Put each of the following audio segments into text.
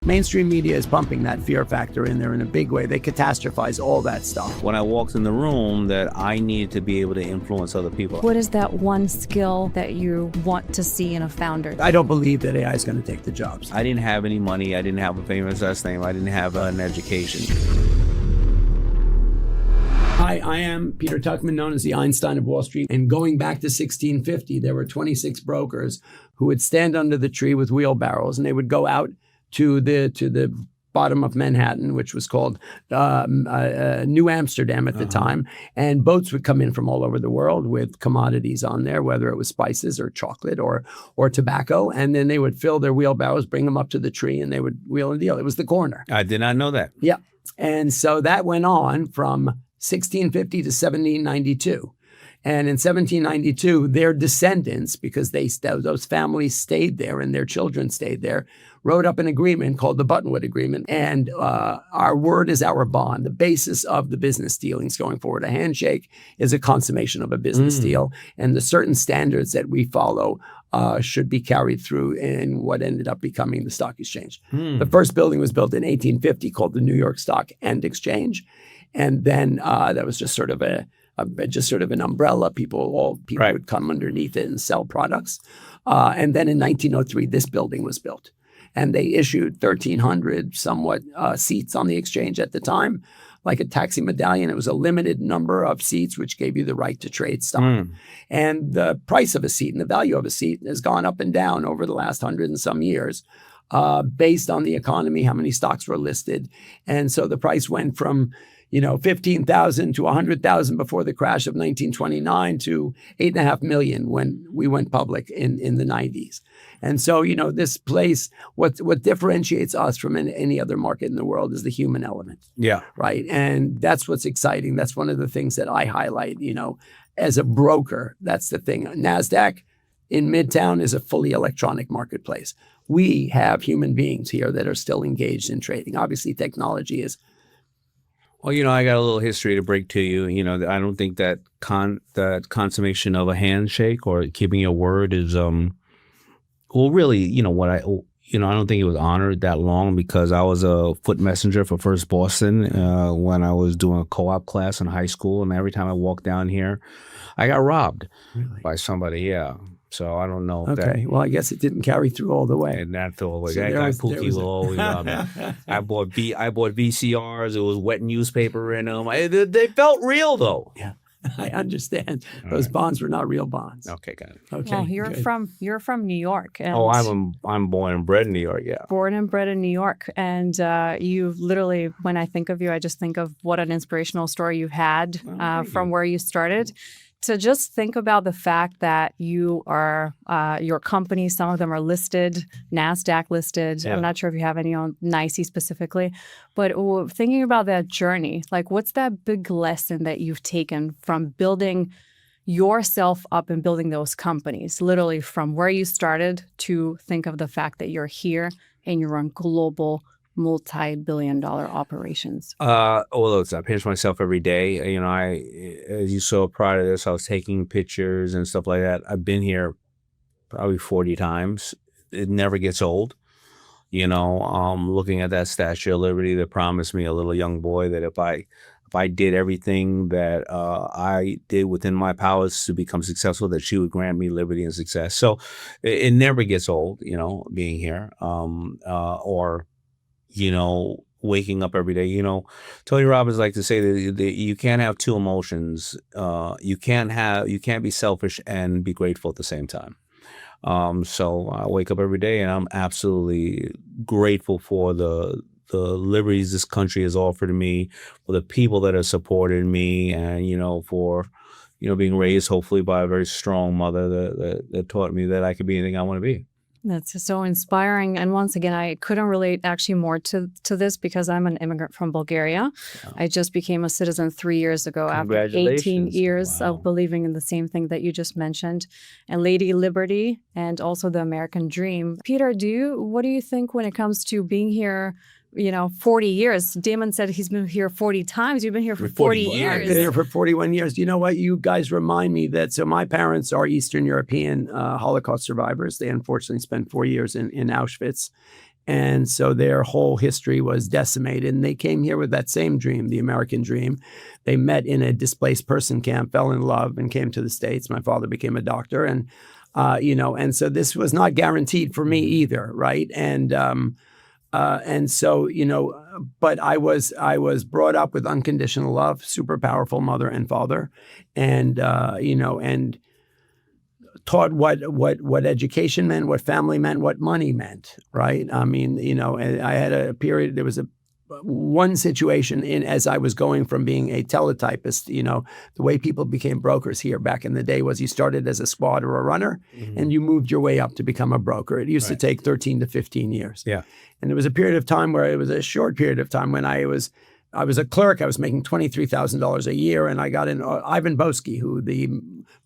Mainstream media is pumping that fear factor in there in a big way. They catastrophize all that stuff. When I walked in the room, that I needed to be able to influence other people. What is that one skill that you want to see in a founder? I don't believe that AI is going to take the jobs. I didn't have any money. I didn't have a famous last name. I didn't have an education. Hi, I am Peter Tuchman, known as the Einstein of Wall Street. And going back to 1650, there were 26 brokers who would stand under the tree with wheelbarrows, and they would go out to the bottom of Manhattan, which was called New Amsterdam at the time. And boats would come in from all over the world with commodities on there, whether it was spices or chocolate or tobacco. And then they would fill their wheelbarrows, bring them up to the tree, and they would wheel and deal. It was the corner. I did not know that. Yeah. And so that went on from 1650 to 1792. And in 1792, their descendants, because those families stayed there and their children stayed there, wrote up an agreement called the Buttonwood Agreement. And our word is our bond, the basis of the business dealings going forward. A handshake is a consummation of a business deal. And the certain standards that we follow should be carried through in what ended up becoming the stock exchange. The first building was built in 1850 called the New York Stock and Exchange. And then that was just sort of an umbrella. People would come underneath it and sell products. And then in 1903, this building was built. And they issued 1,300 somewhat seats on the exchange at the time, like a taxi medallion. It was a limited number of seats, which gave you the right to trade stock. And the price of a seat and the value of a seat has gone up and down over the last 100 and some years based on the economy, how many stocks were listed. And so the price went from 15,000 to 100,000 before the crash of 1929 to 8.5 million when we went public in the 90s. And so, this place, what differentiates us from any other market in the world is the human element. Yeah. Right. And that's what's exciting. That's one of the things that I highlight, as a broker. That's the thing. NASDAQ in Midtown is a fully electronic marketplace. We have human beings here that are still engaged in trading. Obviously, technology is. Well, I got a little history to break to you. I don't think that the consummation of a handshake or keeping your word is, really, I don't think it was honored that long because I was a foot messenger for First Boston when I was doing a co-op class in high school. And every time I walked down here, I got robbed by somebody. Yeah. So I don't know. Okay. Well, I guess it didn't carry through all the way. And that guy Pookie will always rob me. I bought VCRs. It was wet newspaper in them. They felt real though. Yeah, I understand. Those bonds were not real bonds. Okay, got it. Okay. Well, you're from New York. And I'm born and bred in New York. Yeah. Born and bred in New York, and you literally, when I think of you, I just think of what an inspirational story you've had from where you started. To just think about the fact that you are, your company, some of them are listed, NASDAQ listed. Yeah. I'm not sure if you have any on NYSE specifically, but thinking about that journey, like what's that big lesson that you've taken from building yourself up and building those companies, literally from where you started to think of the fact that you're here and you run global multi-billion-dollar operations? Look, I pinch myself every day. As you saw prior to this, I was taking pictures and stuff like that. I've been here probably 40 times. It never gets old. Looking at that Statue of Liberty that promised me a little young boy that if I did everything that I did within my powers to become successful, that she would grant me liberty and success. So it never gets old, being here, waking up every day. Tony Robbins likes to say that you can't have two emotions. You can't be selfish and be grateful at the same time. So I wake up every day and I'm absolutely grateful for the liberties this country has offered me, for the people that have supported me, and for being raised hopefully by a very strong mother that taught me that I could be anything I want to be. That's so inspiring. And once again, I couldn't relate actually more to this because I'm an immigrant from Bulgaria. Yeah. I just became a citizen 3 years ago after 18 years of believing in the same thing that you just mentioned, and Lady Liberty and also the American dream. Peter, what do you think when it comes to being here 40 years. Daymond said he's been here 40 times. You've been here for 40 years. I've been here for 41 years. You know what? You guys remind me that, so my parents are Eastern European Holocaust survivors. They unfortunately spent 4 years in Auschwitz. And so their whole history was decimated. And they came here with that same dream, the American dream. They met in a displaced person camp, fell in love, and came to the States. My father became a doctor. And, and so this was not guaranteed for me either, right? And so, but I was brought up with unconditional love, super powerful mother and father, and and taught what education meant, what family meant, what money meant, right? I mean, and I had a period. There was one situation as I was going from being a teletypist, the way people became brokers here back in the day was you started as a squad or a runner, and you moved your way up to become a broker. It used to take 13 to 15 years. Yeah. And there was a period of time where it was a short period of time when I was a clerk. I was making $23,000 a year, and I got in Ivan Boesky, who the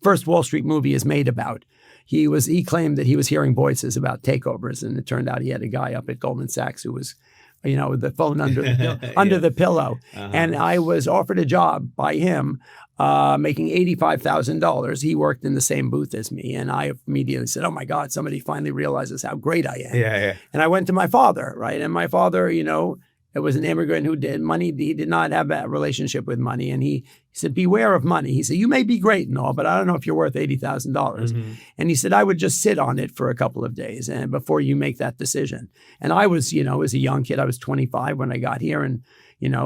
first Wall Street movie is made about. He claimed that he was hearing voices about takeovers, and it turned out he had a guy up at Goldman Sachs who was, with the phone under the pillow. And I was offered a job by him, making $85,000. He worked in the same booth as me, and I immediately said, "Oh my God, somebody finally realizes how great I am." Yeah. And I went to my father, right? And my father, it was an immigrant who did money. He did not have a relationship with money. And he said, beware of money. He said, you may be great and all, but I don't know if you're worth $80,000. And he said, I would just sit on it for a couple of days and before you make that decision. And I was, as a young kid, I was 25 when I got here. And,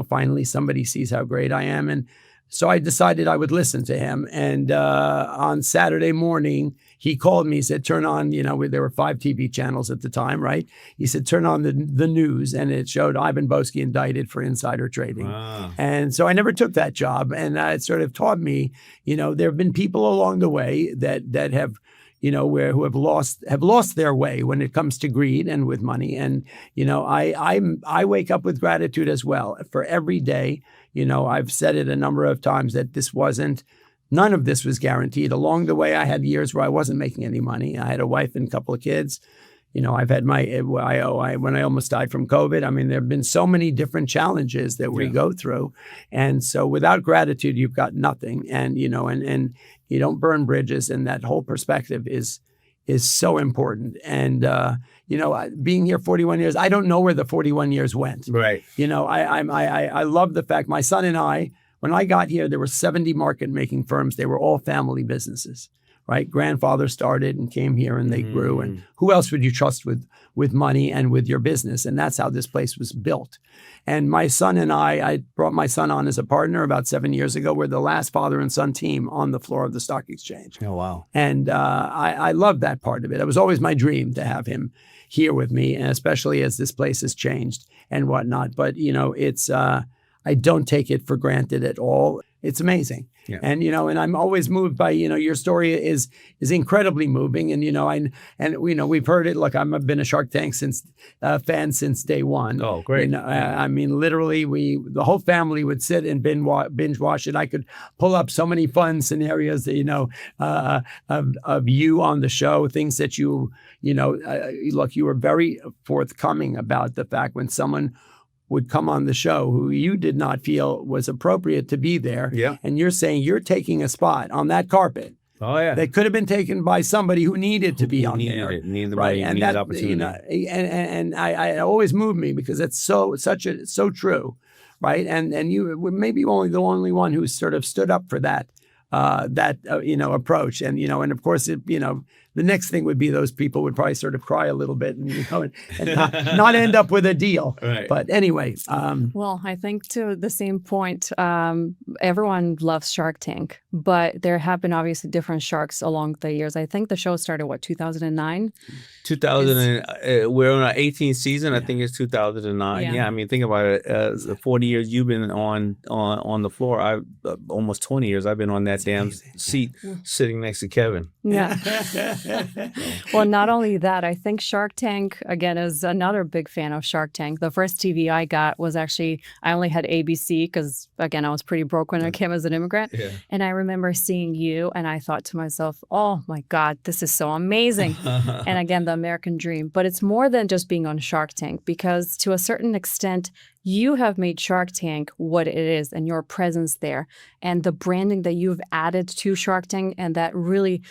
finally somebody sees how great I am. And so I decided I would listen to him. And on Saturday morning, he called me. He said, turn on, there were 5 TV channels at the time, right? He said, turn on the news. And it showed Ivan Boesky indicted for insider trading. Wow. And so I never took that job. And it sort of taught me, there have been people along the way that have, who have lost their way when it comes to greed and with money. And, I wake up with gratitude as well for every day. I've said it a number of times that none of this was guaranteed. Along the way, I had years where I wasn't making any money. I had a wife and a couple of kids. I've had when I almost died from COVID. I mean, there have been so many different challenges that we go through. And so without gratitude, you've got nothing. And, and you don't burn bridges. And that whole perspective is so important. And, being here 41 years, I don't know where the 41 years went. Right. I love the fact my son and I, when I got here, there were 70 market-making firms. They were all family businesses, right? Grandfather started and came here and they grew. And who else would you trust with money and with your business? And that's how this place was built. And my son and I brought my son on as a partner about 7 years ago. We're the last father and son team on the floor of the stock exchange. Oh, wow. And I love that part of it. It was always my dream to have him here with me, and especially as this place has changed and whatnot. But, it's... I don't take it for granted at all. It's amazing. Yeah. And, and I'm always moved by, your story is incredibly moving. And, we've heard it. Look, I've been a Shark Tank fan since day one. Oh, great. I mean, literally the whole family would sit and binge watch it. I could pull up so many fun scenarios that, of you on the show, things that look, you were very forthcoming about the fact when someone would come on the show who you did not feel was appropriate to be there. Yeah. And you're saying you're taking a spot on that carpet. Oh, yeah. That could have been taken by somebody who needed to be on there. Needed the right? money, And needed that, the opportunity. and I always moved me because it's so true. Right. And you maybe only the only one who sort of stood up for that approach. And, and of course, the next thing would be those people would probably sort of cry a little bit and not end up with a deal. Right. But anyway. Well, I think to the same point, everyone loves Shark Tank, but there have been obviously different sharks along the years. I think the show started, 2009? 2000, we're on our 18th season. I think it's 2009. Yeah. I mean, think about it. 40 years you've been on the floor. Almost 20 years I've been on that damn seat sitting next to Kevin. Yeah. Well, not only that, I think Shark Tank, again, is another big fan of Shark Tank. The first TV I got was actually, I only had ABC because, again, I was pretty broke when I came as an immigrant. Yeah. And I remember seeing you and I thought to myself, oh my God, this is so amazing. And again, the American dream. But it's more than just being on Shark Tank because to a certain extent, you have made Shark Tank what it is and your presence there and the branding that you've added to Shark Tank and that really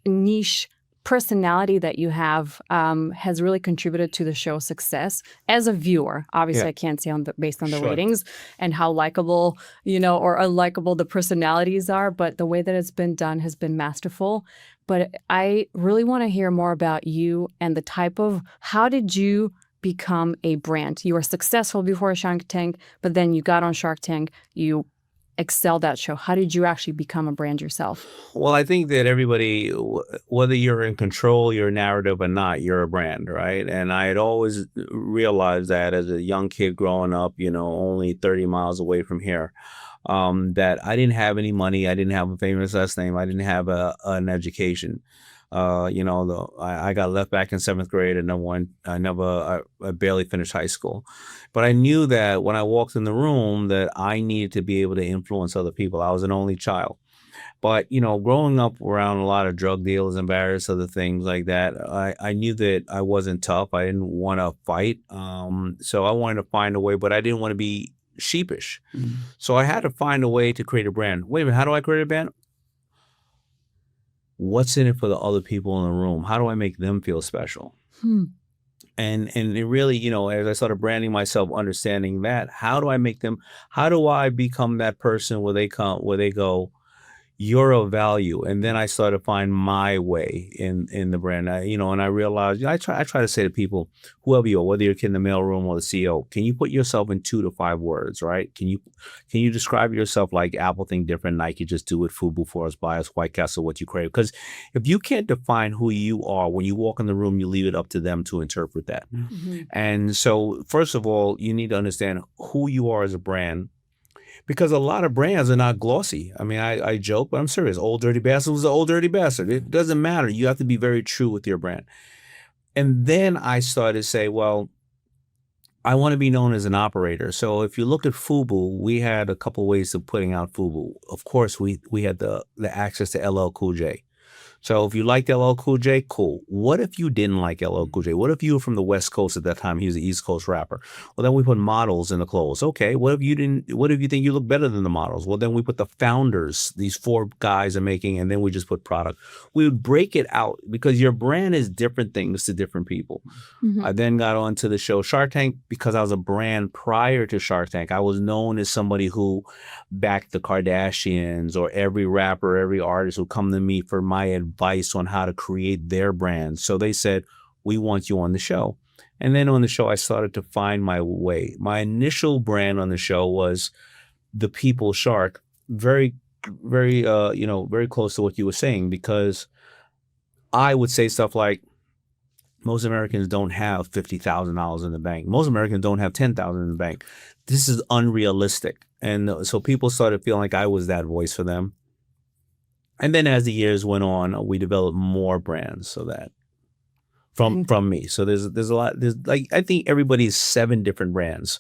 niche personality that you have has really contributed to the show's success as a viewer. Obviously, Yeah. I can't say based on the Sure. ratings and how likable, or unlikable the personalities are, but the way that it's been done has been masterful. But I really want to hear more about you and the type of, how did you become a brand? You were successful before Shark Tank, but then you got on Shark Tank, you excelled that show. How did you actually become a brand yourself? Well, I think that everybody, whether you're in control of your narrative or not, you're a brand, right? And I had always realized that as a young kid growing up, only 30 miles away from here, that I didn't have any money. I didn't have a famous last name. I didn't have an education. I got left back in 7th grade, and I barely finished high school. But I knew that when I walked in the room that I needed to be able to influence other people. I was an only child. But, growing up around a lot of drug dealers and various other things like that, I knew that I wasn't tough. I didn't want to fight. So I wanted to find a way, but I didn't want to be sheepish. Mm. So I had to find a way to create a brand. Wait a minute, how do I create a brand? What's in it for the other people in the room? How do I make them feel special? And it really, as I started branding myself, understanding that, how do I become that person where they go, you're of value. And then I started to find my way in the brand. And I realized, I try to say to people, whoever you are, whether you're a kid in the mailroom or the CEO, can you put yourself in 2 to 5 words, right? Can you describe yourself like Apple think different, Nike just do it, FUBU, Forest Bias, White Castle, what you crave? Because if you can't define who you are, when you walk in the room, you leave it up to them to interpret that. Mm-hmm. And so, first of all, you need to understand who you are as a brand. Because a lot of brands are not glossy. I mean, I joke, but I'm serious. Old Dirty Bastard was an old dirty bastard. It doesn't matter. You have to be very true with your brand. And then I started to say, well, I want to be known as an operator. So if you look at FUBU, we had a couple ways of putting out FUBU. Of course, we had the access to LL Cool J. So if you liked LL Cool J, cool. What if you didn't like LL Cool J? What if you were from the West Coast at that time? He was an East Coast rapper. Well, then we put models in the clothes. Okay, what if you think you look better than the models? Well, then we put the founders, these 4 guys are making, and then we just put product. We would break it out because your brand is different things to different people. Mm-hmm. I then got on to the show Shark Tank because I was a brand prior to Shark Tank. I was known as somebody who backed the Kardashians or every rapper, every artist who come to me for my advice on how to create their brand. So they said, we want you on the show. And then on the show, I started to find my way. My initial brand on the show was the People Shark, very, very, very close to what you were saying, because I would say stuff like, most Americans don't have $50,000 in the bank. Most Americans don't have $10,000 in the bank. This is unrealistic. And so people started feeling like I was that voice for them. And then as the years went on, we developed more brands so that from me. So there's a lot. There's like, I think everybody's 7 different brands.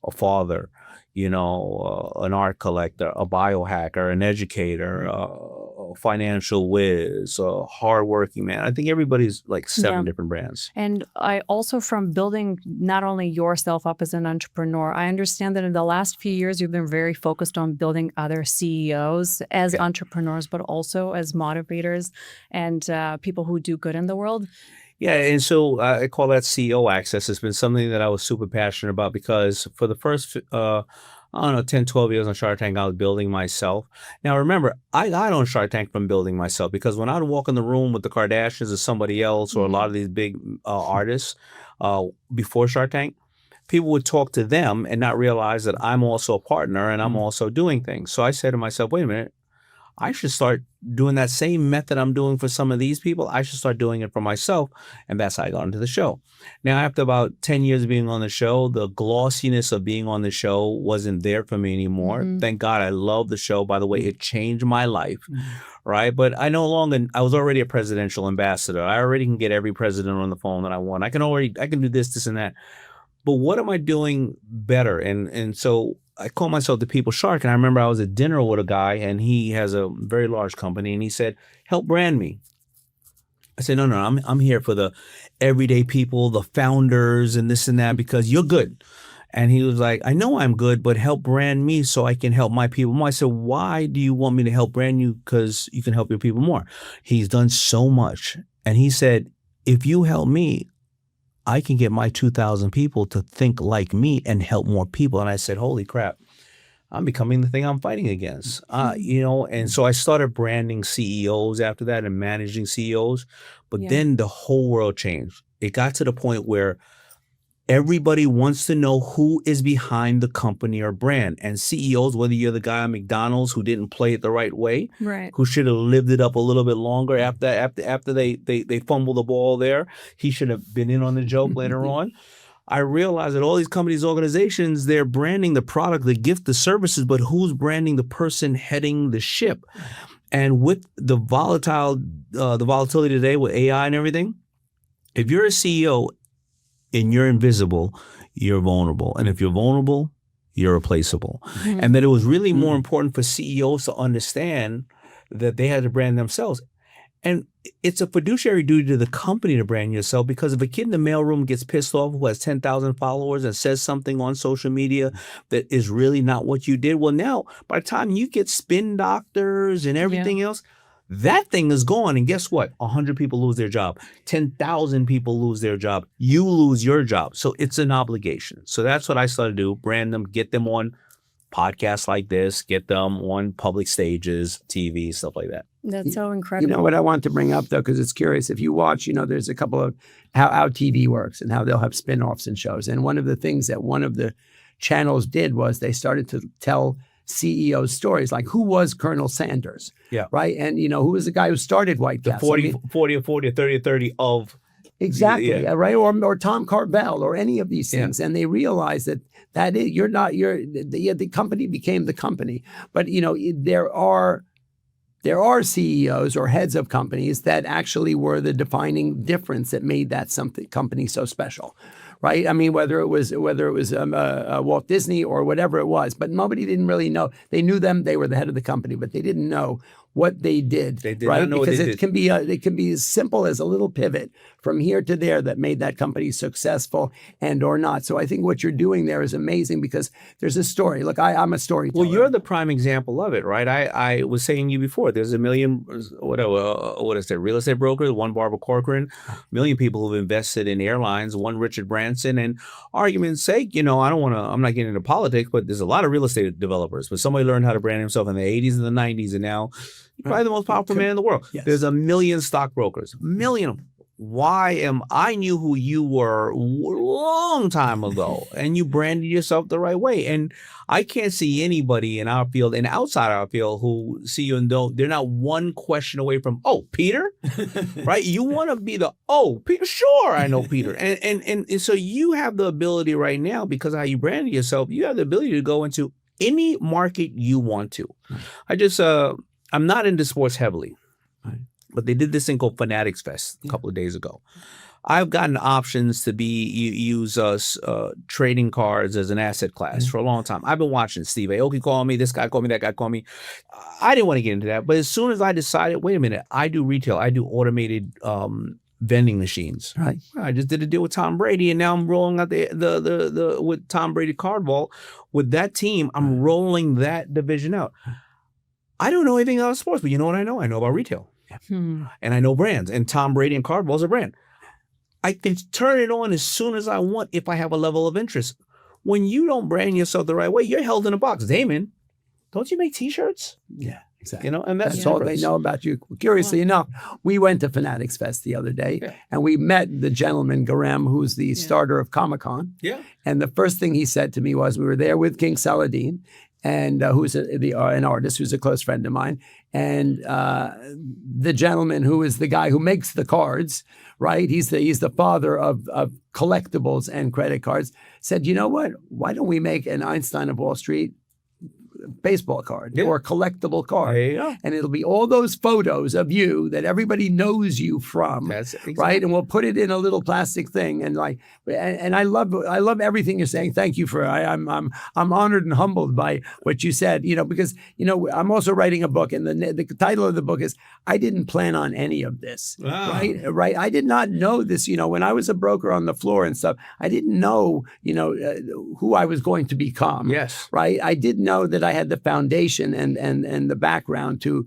A father, an art collector, a biohacker, an educator, a financial whiz, a hardworking man. I think everybody's like 7 different brands. And I also, from building not only yourself up as an entrepreneur, I understand that in the last few years, you've been very focused on building other CEOs as entrepreneurs, but also as motivators and people who do good in the world. Yeah, and so I call that CEO access. It's been something that I was super passionate about because for the first, 10, 12 years on Shark Tank, I was building myself. Now, remember, I got on Shark Tank from building myself because when I would walk in the room with the Kardashians or somebody else or a lot of these big artists before Shark Tank, people would talk to them and not realize that I'm also a partner and I'm also doing things. So I said to myself, wait a minute, I should start doing that same method I'm doing for some of these people. I should start doing it for myself. And that's how I got into the show. Now, after about 10 years of being on the show, the glossiness of being on the show wasn't there for me anymore. Thank God. I love the show. By the way, it changed my life. Right. But I was already a presidential ambassador. I already can get every president on the phone that I want. I can do this and that. But what am I doing better? And so I call myself the People Shark. And I remember I was at dinner with a guy and he has a very large company and he said, help brand me. I said, no, I'm here for the everyday people, the founders and this and that, because you're good. And he was like, I know I'm good, but help brand me so I can help my people more. I said, why do you want me to help brand you? Because you can help your people more. He's done so much. And he said, if you help me, I can get my 2,000 people to think like me and help more people. And I said, holy crap, I'm becoming the thing I'm fighting against. And so I started branding CEOs after that and managing CEOs. But then the whole world changed. It got to the point where everybody wants to know who is behind the company or brand. And CEOs, whether you're the guy at McDonald's who didn't play it the right way, who should have lived it up a little bit longer after they fumbled the ball there, he should have been in on the joke later on. I realized that all these companies, organizations, they're branding the product, the gift, the services, but who's branding the person heading the ship? And with the volatility today with AI and everything, if you're a CEO and you're invisible, you're vulnerable. And if you're vulnerable, you're replaceable. And that it was really more important for CEOs to understand that they had to brand themselves. And it's a fiduciary duty to the company to brand yourself, because if a kid in the mailroom gets pissed off who has 10,000 followers and says something on social media that is really not what you did, well, now by the time you get spin doctors and everything else, that thing is gone. And guess what? 100 people lose their job. 10,000 people lose their job. You lose your job. So it's an obligation. So that's what I started to do. Brand them, get them on podcasts like this, get them on public stages, TV, stuff like that. That's so incredible. You know what I want to bring up, though, because it's curious. If you watch, there's a couple of how TV works and how they'll have spin-offs and shows. And one of the things that one of the channels did was they started to tell CEO stories, like who was Colonel Sanders, right? And, who was the guy who started White Castle? 40 or 40 or 30 or 30 of... Exactly, right? Or Tom Carvel or any of these things. And they realized that the company became the company. But, there are CEOs or heads of companies that actually were the defining difference that made that company so special, right? I mean, whether it was Walt Disney or whatever it was, but nobody didn't really know. They knew them; they were the head of the company, but they didn't know what they did. They did right? not know because what they it can be it can be as simple as a little pivot from here to there that made that company successful and or not. So I think what you're doing there is amazing because there's a story. Look, I'm a storyteller. Well, you're the prime example of it, right? I was saying to you before, there's a million, what is it, real estate brokers, one Barbara Corcoran, a million people who've invested in airlines, one Richard Branson, and argument's sake, I'm not getting into politics, but there's a lot of real estate developers. But somebody learned how to brand himself in the 80s and the 90s, and now you're probably the most powerful man in the world. Yes. There's a million stockbrokers, a million of them. I knew who you were a long time ago, and you branded yourself the right way. And I can't see anybody in our field and outside our field who see you and they're not one question away from, oh, Peter, right? You want to be the, oh, Peter, sure, I know Peter. And so you have the ability right now, because of how you branded yourself, you have the ability to go into any market you want to. I'm not into sports heavily. But they did this thing called Fanatics Fest a couple of days ago. I've gotten options to use trading cards as an asset class for a long time. I've been watching Steve Aoki call me, this guy called me, that guy called me. I didn't want to get into that. But as soon as I decided, wait a minute, I do retail. I do automated vending machines. Right. I just did a deal with Tom Brady, and now I'm rolling out the with Tom Brady CardVault. With that team, I'm rolling that division out. I don't know anything about sports, but you know what I know? I know about retail. And I know brands, and Tom Brady and CardVault is a brand. I can turn it on as soon as I want if I have a level of interest. When you don't brand yourself the right way, you're held in a box. Daymond, don't you make T-shirts? Yeah, exactly. And that's all they know about you. Curiously enough, we went to Fanatics Fest the other day, and we met the gentleman, Garem, who's the starter of Comic-Con. Yeah. And the first thing he said to me was, we were there with King Saladin, and who's an artist who's a close friend of mine. And the gentleman who is the guy who makes the cards, right? He's the father of collectibles and credit cards, said, you know what? Why don't we make an Einstein of Wall Street baseball card or collectible card? There you go. And it'll be all those photos of you that everybody knows you from. That's exactly. Right. And we'll put it in a little plastic thing. And and I love everything you're saying. Thank you for I'm honored and humbled by what you said, because I'm also writing a book, and the title of the book is I Didn't Plan on Any of This. Wow. Right. I did not know this, when I was a broker on the floor and stuff, I didn't know, who I was going to become. Yes. Right. I did know that I I had the foundation and the background to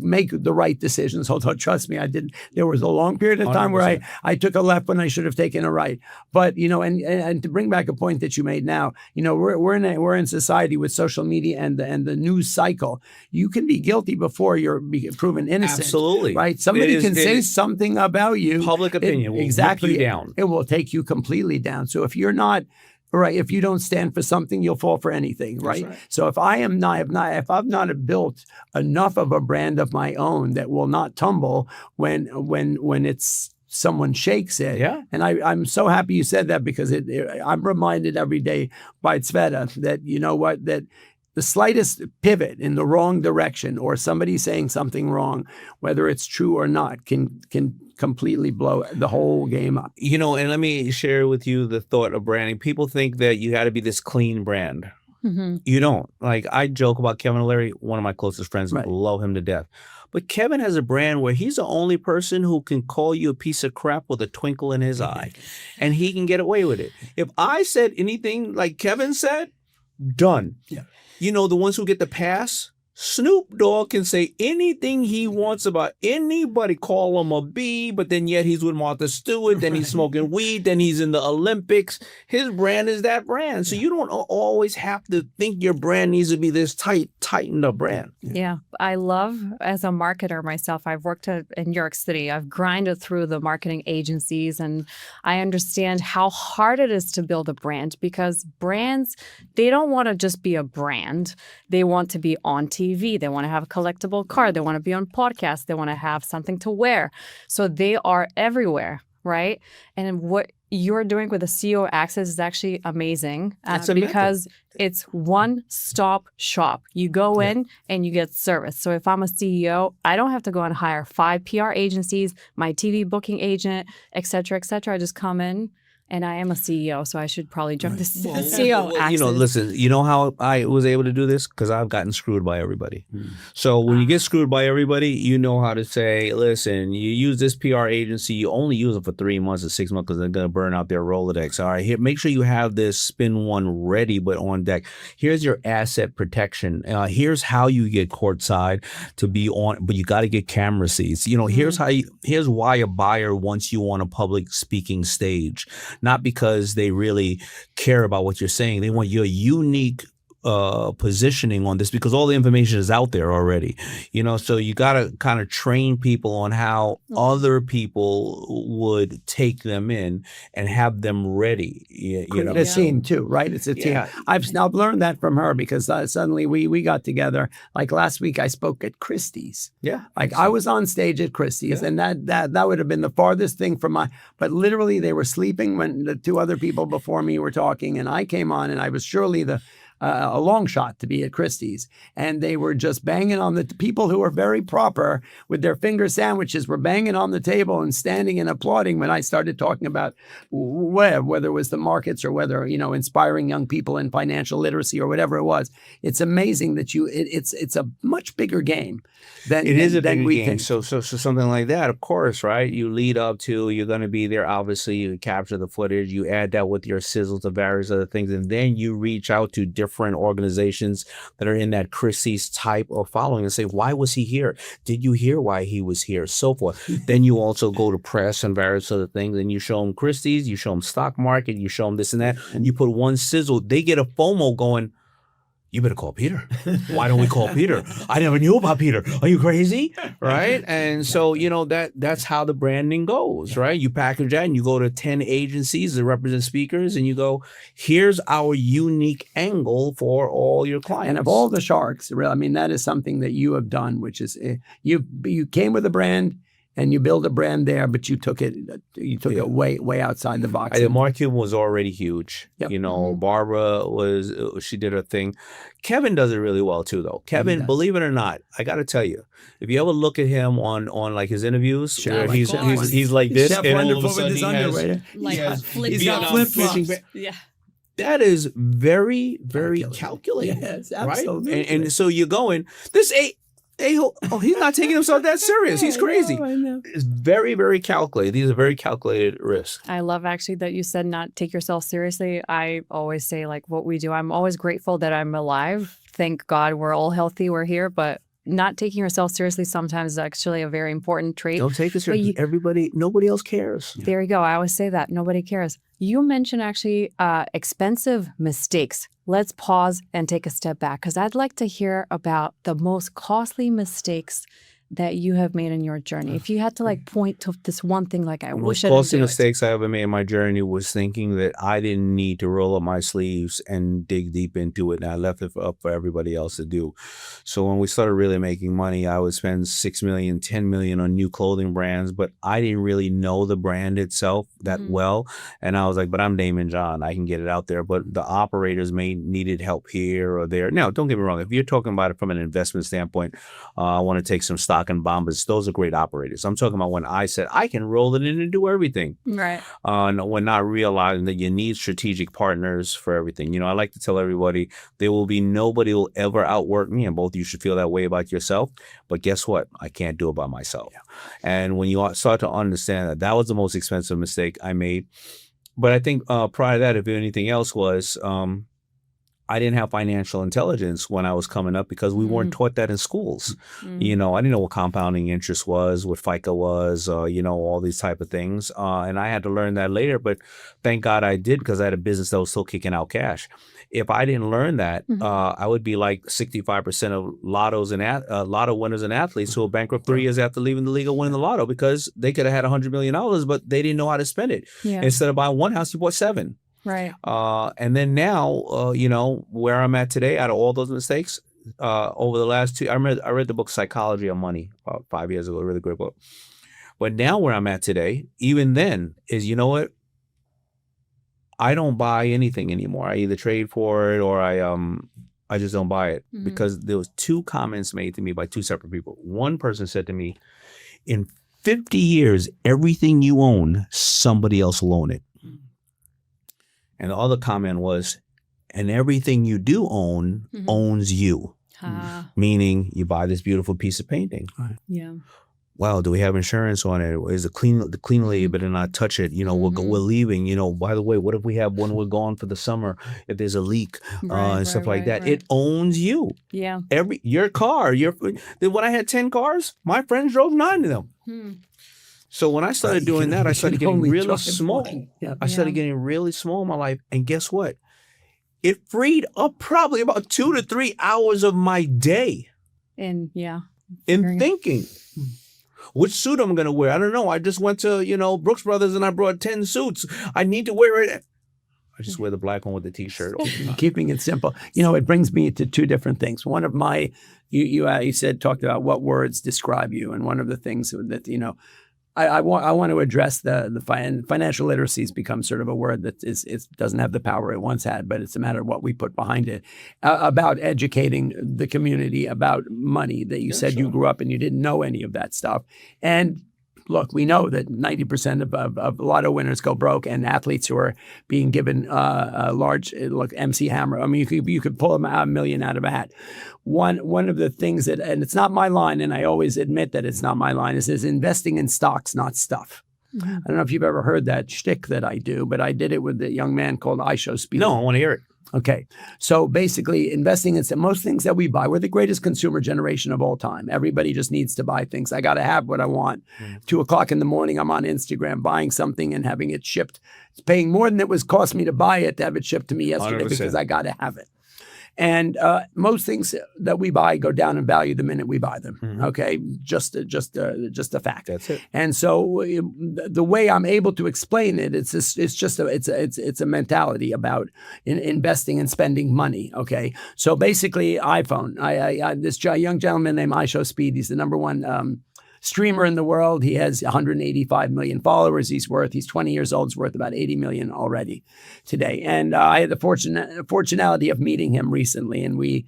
make the right decisions. Although trust me, I didn't. There was a long period of time 100%. Where I took a left when I should have taken a right. But and to bring back a point that you made now, we're in society with social media and the news cycle. You can be guilty before you're proven innocent. Absolutely, right? Somebody can say something about you. Public opinion will exactly rip you down. It will take you completely down. So if you're not right, if you don't stand for something, you'll fall for anything, right? So if I've not built enough of a brand of my own that will not tumble when it's someone shakes it. Yeah. And I'm so happy you said that, because I'm reminded every day by Tsveta that, you know what, that the slightest pivot in the wrong direction or somebody saying something wrong, whether it's true or not, can completely blow the whole game up. And let me share with you the thought of branding. People think that you got to be this clean brand. Mm-hmm. You don't. Like, I joke about Kevin and Larry, one of my closest friends, right. Love him to death. But Kevin has a brand where he's the only person who can call you a piece of crap with a twinkle in his eye, and he can get away with it. If I said anything like Kevin said, done. Yeah. The ones who get the pass, Snoop Dogg can say anything he wants about anybody, call him a B, but then yet he's with Martha Stewart, then he's smoking weed, then he's in the Olympics. His brand is that brand. So you don't always have to think your brand needs to be this tightened up brand. Yeah. I love, as a marketer myself, I've worked in New York City. I've grinded through the marketing agencies, and I understand how hard it is to build a brand, because brands, they don't want to just be a brand. They want to be on TV. They want to have a collectible card. They want to be on podcasts. They want to have something to wear. So they are everywhere, right? And what you're doing with the CEO Access is actually amazing, because it's one-stop shop. You go in and you get service. So if I'm a CEO, I don't have to go and hire 5 PR agencies, my TV booking agent, et cetera, et cetera. I just come in. And I am a CEO, so I should probably jump the CEO Access. Listen, you know how I was able to do this? Because I've gotten screwed by everybody. So when you get screwed by everybody, you know how to say, listen, you use this PR agency, you only use it for 3 months or 6 months because they're going to burn out their Rolodex. All right, here, make sure you have this spin one ready, but on deck. Here's your asset protection. Here's how you get courtside to be on, but you got to get camera seats. Here's here's why a buyer wants you on a public speaking stage. Not because they really care about what you're saying. They want your unique positioning on this, because all the information is out there already. So you got to kind of train people on how other people would take them in and have them ready. Create a team too, right? It's a team. I've now learned that from her, because suddenly we got together. Like last week, I spoke at Christie's. Yeah, like I was on stage at Christie's, and that would have been the farthest thing from but literally they were sleeping when the 2 other people before me were talking, and I came on, and I was surely a long shot to be at Christie's. And they were just banging on the people who were very proper with their finger sandwiches were banging on the table and standing and applauding when I started talking about whether it was the markets or whether, inspiring young people in financial literacy or whatever it was. It's amazing that it's a much bigger game than it is a bigger we game. think. So something like that, of course, right? You lead up to, you're going to be there. Obviously, you capture the footage, you add that with your sizzles of various other things, and then you reach out to different organizations that are in that Christie's type of following and say, why was he here? Did you hear why he was here? So forth. Then you also go to press and various other things, and you show them Christie's, you show them stock market, you show them this and that, and you put one sizzle. They get a FOMO going, you better call Peter. Why don't we call Peter? I never knew about Peter. Are you crazy? Right? And so, that's how the branding goes, right? You package that and you go to 10 agencies that represent speakers, and you go, here's our unique angle for all your clients. And of all the sharks, that is something that you have done, which is you came with a brand, and you build a brand there, but you took it way outside the box. The market was already huge. Yep. Barbara she did her thing. Kevin does it really well too, though. Kevin, believe it or not, I got to tell you, if you ever look at him on like his interviews, where he's like this, and all of a sudden he's got flip-flops. Yeah. That is very, very calculated. Yes, absolutely. Right? And so you're going, this he's not taking himself that serious. He's crazy. I know. It's very, very calculated. These are very calculated risks. I love actually that you said not take yourself seriously. I always say like what we do. I'm always grateful that I'm alive. Thank God we're all healthy. We're here, but not taking yourself seriously sometimes is actually a very important trait. Don't take this seriously. Nobody else cares. There you go. I always say that. Nobody cares. You mentioned actually expensive mistakes. Let's pause and take a step back because I'd like to hear about the most costly mistakes that you have made in your journey. If you had to like point to this one thing, like I wish I didn't do it. The most costly mistakes I ever made in my journey was thinking that I didn't need to roll up my sleeves and dig deep into it, and I left it up for everybody else to do. So when we started really making money, I would spend $6 million, $10 million on new clothing brands, but I didn't really know the brand itself that well. And I was like, but I'm Daymond John. I can get it out there. But the operators needed help here or there. Now, don't get me wrong. If you're talking about it from an investment standpoint, I want to take some stock in Bombas. Those are great operators. I'm talking about when I said I can roll it in and do everything. Right. When not realizing that you need strategic partners for everything. You know, I like to tell everybody there will be nobody who will ever outwork me, and both you should feel that way about yourself. But guess what? I can't do it by myself. Yeah. And when you start to understand that, that was the most expensive mistake I made. But I think prior to that, if anything else was, I didn't have financial intelligence when I was coming up because we weren't taught that in schools. You know, I didn't know what compounding interest was, what FICA was, you know, all these type of things. And I had to learn that later, but thank God I did because I had a business that was still kicking out cash. If I didn't learn that, I would be like 65% of lotto winners and athletes who are bankrupt 3 years after leaving the league or winning the lotto because they could have had $100 million, but they didn't know how to spend it. Yeah. Instead of buying one house, you bought 7. Right. And then now, you know, where I'm at today, out of all those mistakes, over the last 2, I read the book Psychology of Money about 5 years ago, a really great book. But now where I'm at today, even then, is, you know what? I don't buy anything anymore. I either trade for it or I just don't buy it because there was 2 comments made to me by 2 separate people. One person said to me, in 50 years, everything you own, somebody else will own it. And the other comment was, and everything you do own owns you. Meaning you buy this beautiful piece of painting. Right. Yeah. Wow, do we have insurance on it? Is the clean label and not touch it? You know, we're leaving. You know, by the way, what if we have when we're gone for the summer? If there's a leak and stuff like that, it owns you. Yeah. Your car. When I had 10 cars, my friends drove 9 of them. So when I started doing that, I started getting really small. Yeah. I started getting really small in my life. And guess what? It freed up probably about 2 to 3 hours of my day. In thinking. Which suit I'm going to wear? I don't know. I just went to, you know, Brooks Brothers and I brought 10 suits. I need to wear it. I just wear the black one with the T-shirt. Keeping it simple. You know, it brings me to 2 different things. One of my, you talked about what words describe you. And one of the things that, you know, I want to address the financial literacy has become sort of a word that it doesn't have the power it once had, but it's a matter of what we put behind it. About educating the community about money that you said you grew up and you didn't know any of that stuff. And look, we know that 90% of lotto winners go broke, and athletes who are being given a large MC Hammer. I mean, you could pull $1 million out of a hat. One of the things that, and it's not my line, and I always admit that it's not my line, is investing in stocks, not stuff. I don't know if you've ever heard that shtick that I do, but I did it with a young man called IShowSpeed. No, I want to hear it. Okay. So basically investing in most things that we buy, we're the greatest consumer generation of all time. Everybody just needs to buy things. I got to have what I want. 2 o'clock in the morning, I'm on Instagram buying something and having it shipped. It's paying more than it was cost me to buy it to have it shipped to me yesterday 100%. Because I got to have it. And most things that we buy go down in value the minute we buy them. Okay, just a fact. That's it. And so the way I'm able to explain it, it's a mentality about investing and spending money. Okay, so basically iPhone. This young gentleman named IShowSpeed. He's the #1 streamer in the world. He has 185 million followers. He's 20 years old. He's worth about 80 million already today. And I had the fortunality of meeting him recently, and we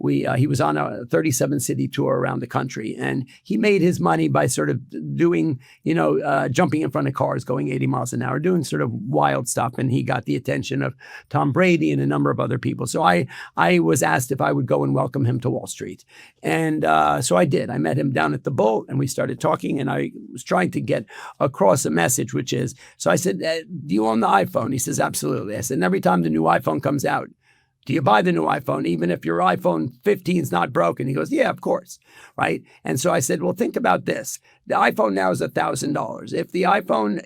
he was on a 37-city tour around the country, and he made his money by sort of doing, jumping in front of cars, going 80 miles an hour, doing sort of wild stuff. And he got the attention of Tom Brady and a number of other people. So I was asked if I would go and welcome him to Wall Street. And so I did. I met him down at the boat, and we started talking, and I was trying to get across a message, which is, so I said, do you own the iPhone? He says, absolutely. I said, and every time the new iPhone comes out, do you buy the new iPhone, even if your iPhone 15 is not broken? He goes, yeah, of course, right? And so I said, well, think about this. The iPhone now is $1,000.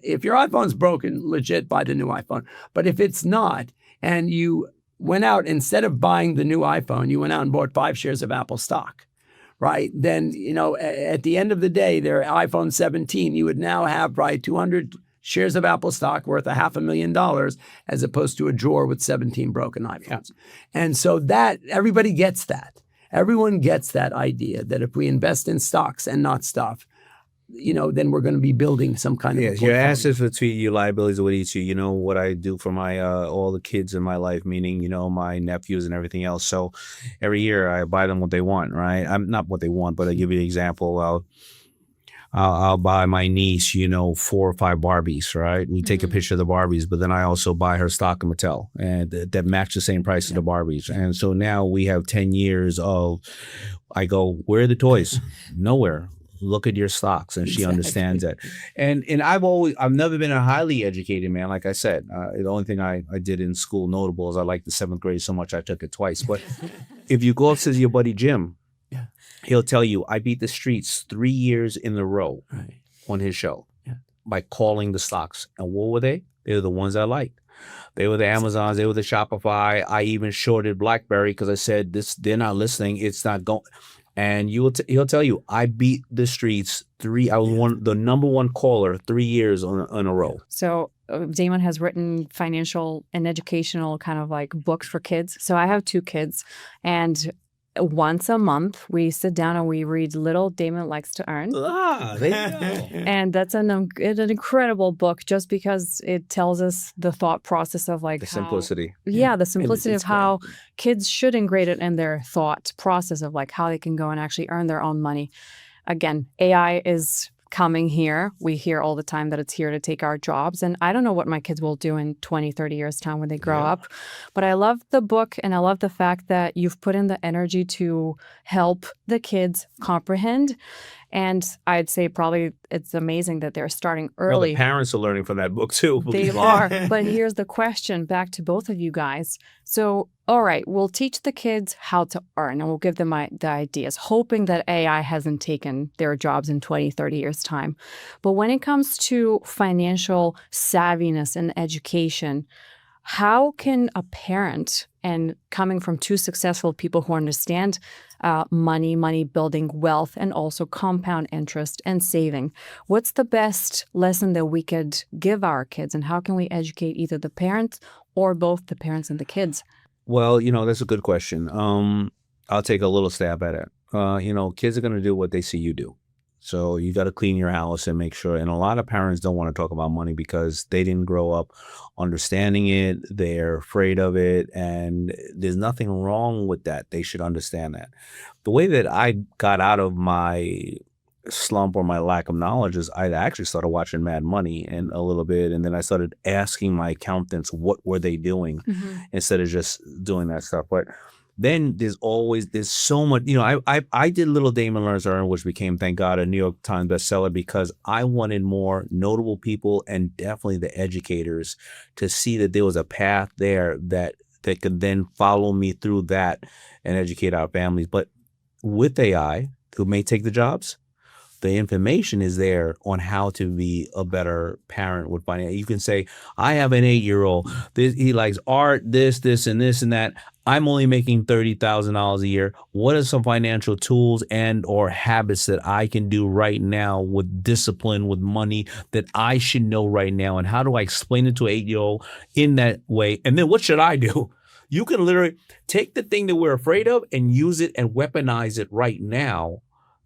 If your iPhone's broken, legit, buy the new iPhone. But if it's not, and you went out, instead of buying the new iPhone, you went out and bought 5 shares of Apple stock, right? Then, at the end of the day, their iPhone 17, you would now have probably 200 shares of Apple stock worth $500,000 as opposed to a drawer with 17 broken iPhones. Yeah. And so that everybody gets that. Everyone gets that idea that if we invest in stocks and not stuff, then we're going to be building some kind of. Yes, your assets will treat you, liabilities will eat you. You know what I do for my all the kids in my life, meaning my nephews and everything else. So every year I buy them what they want, right? I'm not what they want, but I give you an example. I'll buy my niece, 4 or 5 Barbies, right? We take a picture of the Barbies, but then I also buy her stock in Mattel, and that match the same price as the Barbies. And so now we have 10 years of, I go, where are the toys? Nowhere. Look at your stocks. And she understands that. And I've never been a highly educated man. Like I said, the only thing I did in school notable is I liked the 7th grade so much I took it twice. But if you go up to your buddy Jim, he'll tell you, I beat the streets 3 years in a row on his show by calling the stocks. And what were they? They were the ones I liked. They were the Amazons. They were the Shopify. I even shorted BlackBerry because I said, they're not listening. It's not going. And he'll tell you, I beat the streets 3. I was the number 1 caller 3 years in a row. So Daymond has written financial and educational kind of like books for kids. So I have 2 kids, and once a month, we sit down and we read Little Daymond Likes to Earn. There you go. And that's an incredible book just because it tells us the thought process of like the simplicity. The simplicity of how kids should integrate it in their thought process of like how they can go and actually earn their own money. Again, AI is coming here. We hear all the time that it's here to take our jobs. And I don't know what my kids will do in 20, 30 years' time when they grow up. But I love the book, and I love the fact that you've put in the energy to help the kids comprehend. And I'd say probably it's amazing that they're starting early. Well, the parents are learning from that book too. They are. But here's the question back to both of you guys. So, all right, we'll teach the kids how to earn, and we'll give them the ideas, hoping that AI hasn't taken their jobs in 20, 30 years' time. But when it comes to financial savviness and education, how can a parent, and coming from 2 successful people who understand money building, wealth, and also compound interest and saving, what's the best lesson that we could give our kids, and how can we educate either the parents or both the parents and the kids? Well, that's a good question. I'll take a little stab at it. Kids are going to do what they see you do. So you got to clean your house and make sure. And a lot of parents don't want to talk about money because they didn't grow up understanding it. They're afraid of it. And there's nothing wrong with that. They should understand that. The way that I got out of my slump or my lack of knowledge is I actually started watching Mad Money and a little bit. And then I started asking my accountants, what were they doing instead of just doing that stuff. But then there's so much, I did Little Daymond Learns to Earn, which became, thank God, a New York Times bestseller because I wanted more notable people and definitely the educators to see that there was a path there that they could then follow me through that and educate our families. But with AI, who may take the jobs, the information is there on how to be a better parent with finance. You can say, I have an 8-year-old. He likes art, this, and this, and that. I'm only making $30,000 a year. What are some financial tools and or habits that I can do right now with discipline, with money that I should know right now? And how do I explain it to an 8-year-old in that way? And then what should I do? You can literally take the thing that we're afraid of and use it and weaponize it right now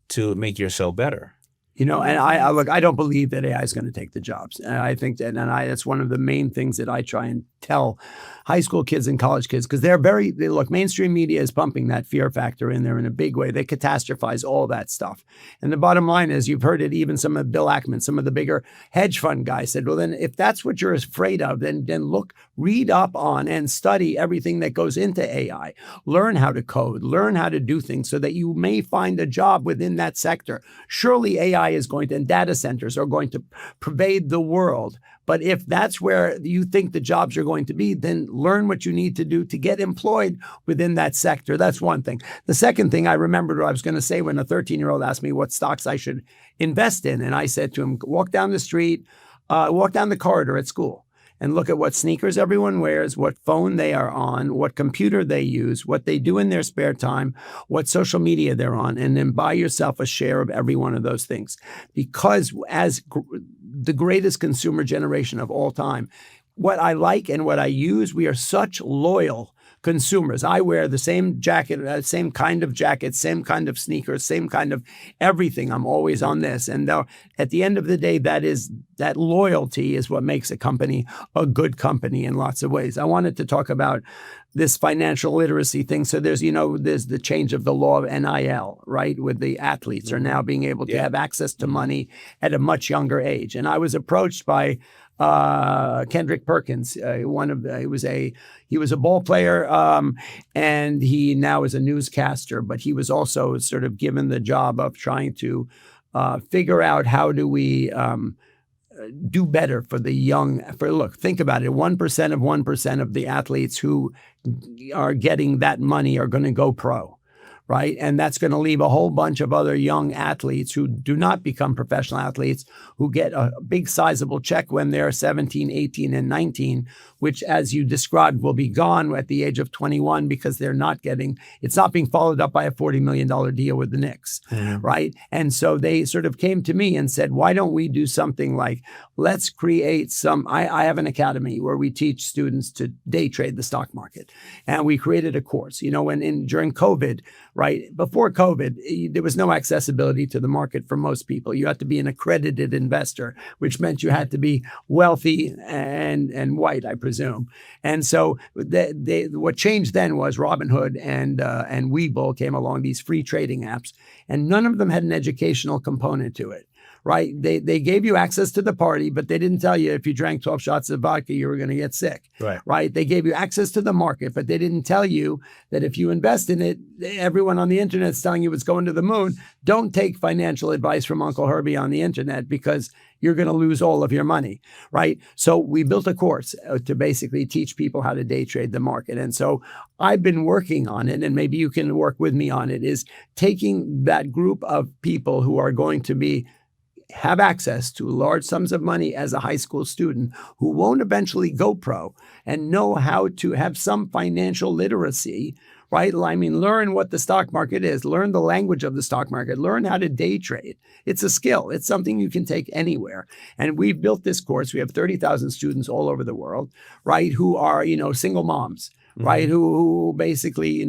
to make yourself better. And I don't believe that AI is going to take the jobs. And I think that, that's one of the main things that I try and tell high school kids and college kids, because look, mainstream media is pumping that fear factor in there in a big way. They catastrophize all that stuff. And the bottom line is, you've heard it, even some of Bill Ackman, some of the bigger hedge fund guys said, well, then if that's what you're afraid of, then look, read up on and study everything that goes into AI. Learn how to code, learn how to do things so that you may find a job within that sector. Surely AI is going to, and data centers are going to pervade the world. But if that's where you think the jobs are going to be, then learn what you need to do to get employed within that sector. That's one thing. The second thing, I remembered what I was going to say when a 13-year-old asked me what stocks I should invest in. And I said to him, walk down the street, walk down the corridor at school, and look at what sneakers everyone wears, what phone they are on, what computer they use, what they do in their spare time, what social media they're on, and then buy yourself a share of every one of those things. Because as the greatest consumer generation of all time, what I like and what I use, we are such loyal consumers. I wear the same jacket, same kind of jacket, same kind of sneakers, same kind of everything. I'm always on this. And at the end of the day, that loyalty is what makes a company a good company in lots of ways. I wanted to talk about this financial literacy thing. So there's the change of the law of NIL, right? With the athletes are now being able to have access to money at a much younger age. And I was approached by Kendrick Perkins, he was a ball player, and he now is a newscaster, but he was also sort of given the job of trying to figure out how do we do better for the young. Look, think about it. 1% of 1% of the athletes who are getting that money are going to go pro. Right. And that's going to leave a whole bunch of other young athletes who do not become professional athletes, who get a big sizable check when they're 17, 18, and 19, which, as you described, will be gone at the age of 21 because it's not being followed up by a $40 million deal with the Knicks. Mm-hmm. Right. And so they sort of came to me and said, why don't we do something like, let's create I have an academy where we teach students to day trade the stock market. And we created a course, during COVID. Right. Before COVID, there was no accessibility to the market for most people. You had to be an accredited investor, which meant you had to be wealthy and white, I presume. And so what changed then was Robinhood and Webull came along, these free trading apps, and none of them had an educational component to it. Right. They gave you access to the party, but they didn't tell you if you drank 12 shots of vodka, you were going to get sick. Right. They gave you access to the market, but they didn't tell you that if you invest in it, everyone on the internet is telling you it's going to the moon. Don't take financial advice from Uncle Herbie on the internet because you're going to lose all of your money. Right. So we built a course to basically teach people how to day trade the market. And so I've been working on it, and maybe you can work with me on it, is taking that group of people who are going to have access to large sums of money as a high school student who won't eventually go pro and know how to have some financial literacy, right? I mean, learn what the stock market is, learn the language of the stock market, learn how to day trade. It's a skill. It's something you can take anywhere. And we've built this course. We have 30,000 students all over the world, right? Who are, single moms. Right, who basically,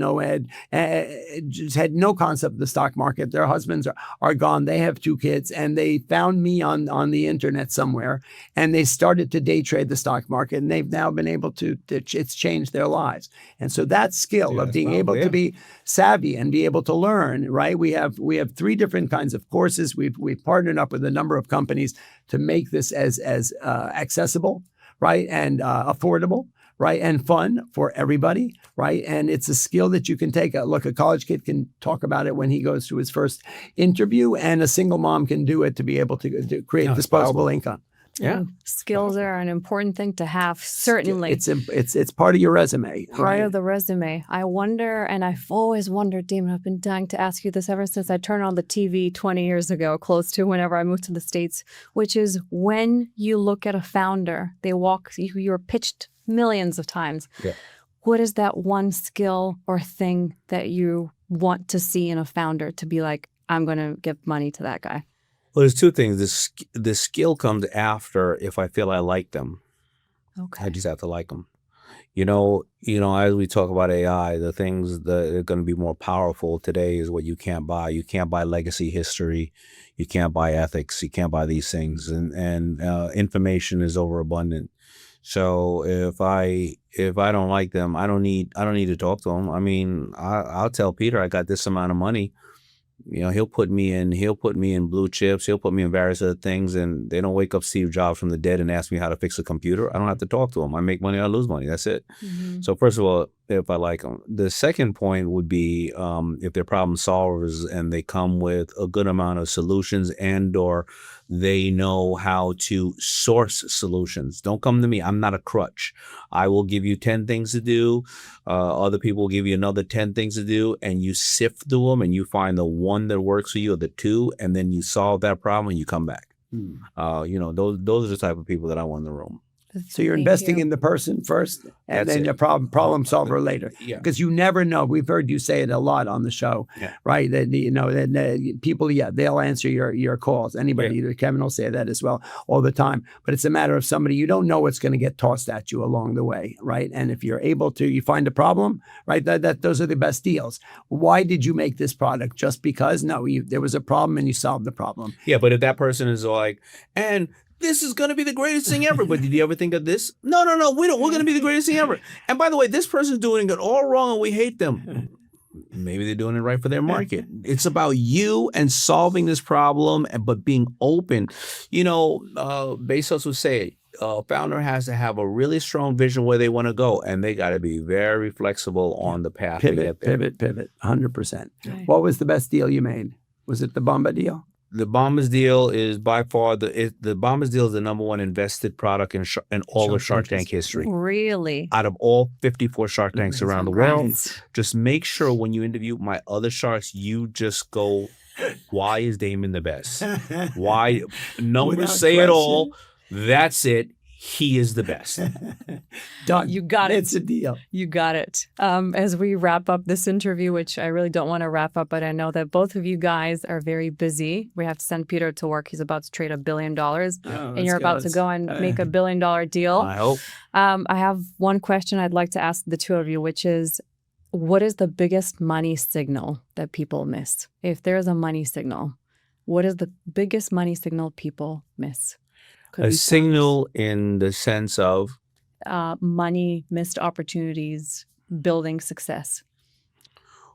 just had no concept of the stock market. Their husbands are gone. They have 2 kids, and they found me on the internet somewhere, and they started to day trade the stock market, and they've now been able to it's changed their lives. And so that skill of being able to be savvy and be able to learn, right? We have 3 different kinds of courses. We've partnered up with a number of companies to make this as accessible, right, and affordable. Right, and fun for everybody, right? And it's a skill that you can take. Look, a college kid can talk about it when he goes to his first interview, and a single mom can do it to be able to create disposable income. Yeah, skills are an important thing to have. Certainly, it's part of your resume. Part of the resume. I wonder, and I've always wondered, Daymond. I've been dying to ask you this ever since I turned on the TV 20 years ago, close to whenever I moved to the States. Which is when you look at a founder, you're pitched millions of times. Yeah. What is that one skill or thing that you want to see in a founder to be like, I'm going to give money to that guy? Well, there's 2 things. The skill comes after if I feel I like them. Okay. I just have to like them. As we talk about AI, the things that are going to be more powerful today is what you can't buy. You can't buy legacy history. You can't buy ethics. You can't buy these things. And information is overabundant. So if I don't like them, I don't need to talk to them. I mean, I'll tell Peter I got this amount of money. You know, he'll put me in blue chips. He'll put me in various other things, and they don't wake up Steve Jobs from the dead and ask me how to fix a computer. I don't have to talk to him. I make money, I lose money. That's it. So first of all, if I like them. The second point would be if they're problem solvers and they come with a good amount of solutions and/or they know how to source solutions. Don't come to me. I'm not a crutch. I will give you 10 things to do. Other people will give you another 10 things to do, and you sift through them and you find the one that works for you or the two, and then you solve that problem and you come back. You know, those are the type of people that I want in the room. So you're investing in the person first, and then your problem solver later. Yeah. Because you never know. We've heard you say it a lot on the show, right? That that people, they'll answer your calls. Anybody, Kevin will say that as well all the time. But it's a matter of somebody you don't know what's going to get tossed at you along the way, right? And if you're able to, you find a problem, right? That those are the best deals. Why did you make this product? Just because? No, there was a problem and you solved the problem. Yeah, but if that person is like, and this is going to be the greatest thing ever. But did you ever think of this? No, we're going to be the greatest thing ever. And by the way, this person's doing it all wrong and we hate them. Maybe they're doing it right for their market. It's about you and solving this problem, but being open. You know, Bezos would say, a founder has to have a really strong vision where they want to go, and they got to be very flexible on the path. Pivot, 100%. Right. What was the best deal you made? Was it the Bombas deal? The Bombas deal is by far the Bombas deal is the number one invested product in all of Shark Tank history. Really? Out of all 54 Shark Tanks around the world, just make sure when you interview my other sharks, you just go, why is Daymond the best? Why? Numbers say it all. That's it. He is the best. Done. You got it. It's a deal. You got it. As we wrap up this interview, which I really don't want to wrap up, but I know that both of you guys are very busy. We have to send Peter to work. He's about to trade $1 billion, and you're about to go and make $1 billion deal. I hope. I have one question I'd like to ask the two of you, which is, what is the biggest money signal that people miss? If there's a money signal, what is the biggest money signal people miss? A signal in the sense of? Money, missed opportunities, building success.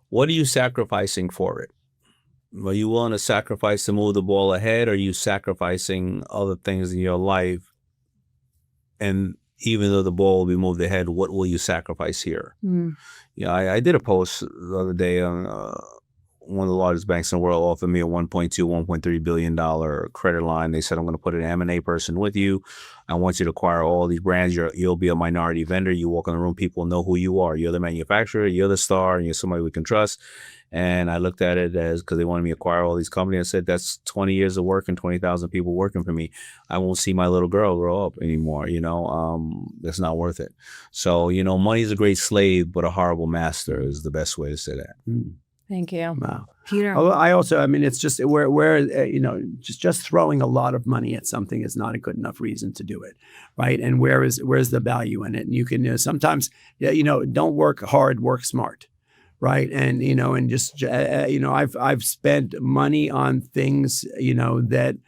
What are you sacrificing for it? Are you willing to sacrifice to move the ball ahead? Or are you sacrificing other things in your life? And even though the ball will be moved ahead, what will you sacrifice here? Yeah, I did a post the other day on one of the largest banks in the world offered me a $1.2, $1.3 billion credit line. They said, I'm going to put an M&A person with you. I want you to acquire all these brands. You'll be a minority vendor. You walk in the room, people know who you are. You're the manufacturer, you're the star, and you're somebody we can trust. And I looked at it as, because they wanted me to acquire all these companies, I said, that's 20 years of work and 20,000 people working for me. I won't see my little girl grow up anymore, that's not worth it. So, money is a great slave, but a horrible master is the best way to say that. Thank you. Wow. Peter. I also, it's just just throwing a lot of money at something is not a good enough reason to do it, right? And where's the value in it? And you can sometimes, don't work hard, work smart, right? And and just I've spent money on things that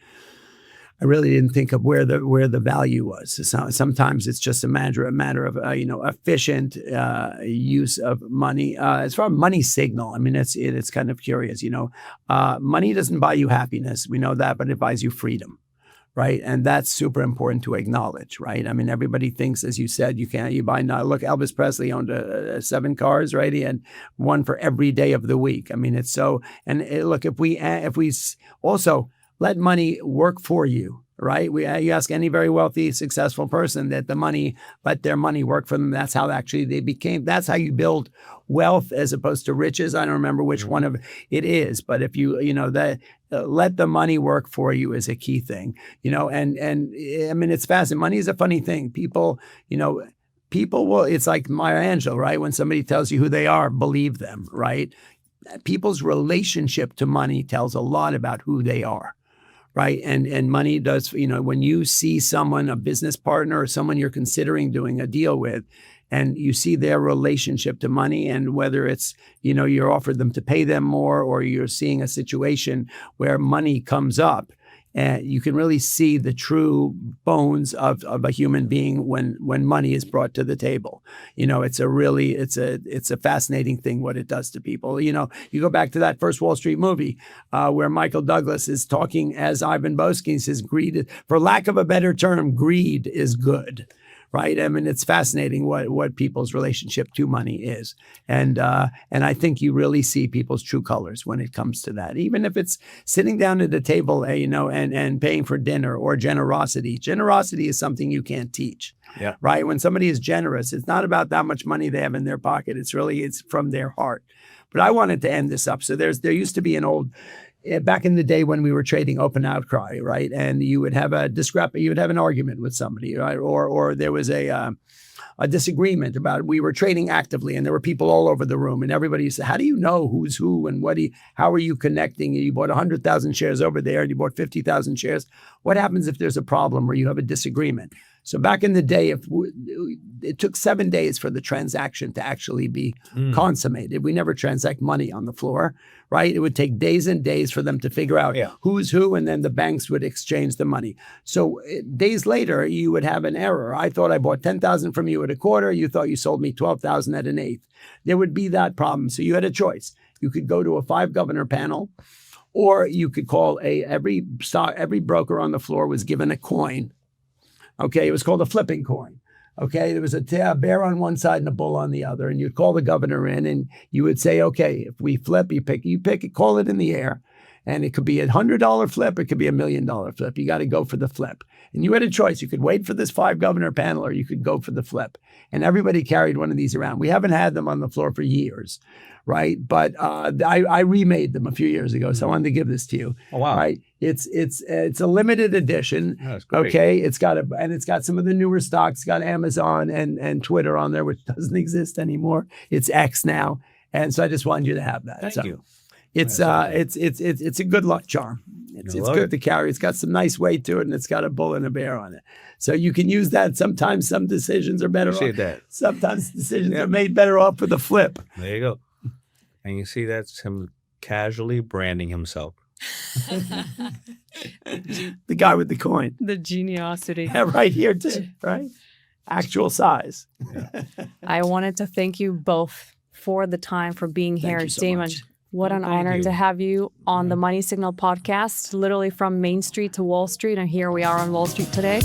I really didn't think of where the value was. So sometimes it's just a matter of efficient use of money. As far as money signal, it's kind of curious. Money doesn't buy you happiness. We know that, but it buys you freedom, right? And that's super important to acknowledge, right? Everybody thinks, as you said, you buy now. Look, Elvis Presley owned 7 cars, right? He had one for every day of the week. It's so. And look, if we also let money work for you, right? You ask any very wealthy, successful person that let their money work for them. That's how actually that's how you build wealth as opposed to riches. I don't remember which one of it is, but if you, let the money work for you is a key thing, and it's fascinating. Money is a funny thing. People will, it's like Maya Angelou, right? When somebody tells you who they are, believe them, right? People's relationship to money tells a lot about who they are. Right. And money does, when you see someone, a business partner or someone you're considering doing a deal with, and you see their relationship to money, and whether it's, you're offered them to pay them more, or you're seeing a situation where money comes up, And you can really see the true bones of a human being when money is brought to the table. It's a fascinating thing what it does to people. You go back to that first Wall Street movie where Michael Douglas is talking as Ivan Boesky and says, greed, for lack of a better term, greed is good. Right. I mean, it's fascinating what people's relationship to money is. And I think you really see people's true colors when it comes to that, even if it's sitting down at the table, and paying for dinner or generosity. Generosity is something you can't teach. Yeah. Right. When somebody is generous, it's not about how much money they have in their pocket. It's from their heart. But I wanted to end this up. So there used to be an old, back in the day when we were trading open outcry, right? And you would have you would have an argument with somebody, right? Or there was a disagreement about, we were trading actively and there were people all over the room and everybody said, how do you know who's who and how are you connecting? You bought 100,000 shares over there and you bought 50,000 shares. What happens if there's a problem or you have a disagreement? So back in the day, it took 7 days for the transaction to actually be consummated. We never transact money on the floor, right? It would take days and days for them to figure out who's who, and then the banks would exchange the money. So days later, you would have an error. I thought I bought 10,000 from you at a quarter. You thought you sold me 12,000 at an eighth. There would be that problem. So you had a choice. You could go to a 5-governor panel, or you could call every broker on the floor was given a coin. Okay, it was called a flipping coin. Okay, there was a bear on one side and a bull on the other, and you'd call the governor in, and you would say, okay, if we flip, you pick it, call it in the air, and it could be $100 flip, it could be $1 million flip. You got to go for the flip, and you had a choice. You could wait for this 5-governor panel, or you could go for the flip. And everybody carried one of these around. We haven't had them on the floor for years, right? But I remade them a few years ago, so I wanted to give this to you. Oh wow! Right? It's a limited edition. Oh, that's great. Okay, it's got some of the newer stocks. It's got Amazon and Twitter on there, which doesn't exist anymore. It's X now, and so I just wanted you to have that. Thank you. It's a good luck charm. It's good to carry. It's got some nice weight to it, and it's got a bull and a bear on it. So you can use that. Sometimes some decisions are better. Appreciate that. Sometimes decisions are made better off with a flip. There you go. And you see that's him casually branding himself. The guy with the coin. The geniosity. Yeah, right here too, right? Actual size. Yeah. I wanted to thank you both for the time, for being here. you so Daymond, much. what an Thank honor you. to have you on the Money Signal podcast, literally from Main Street to Wall Street. And here we are on Wall Street today.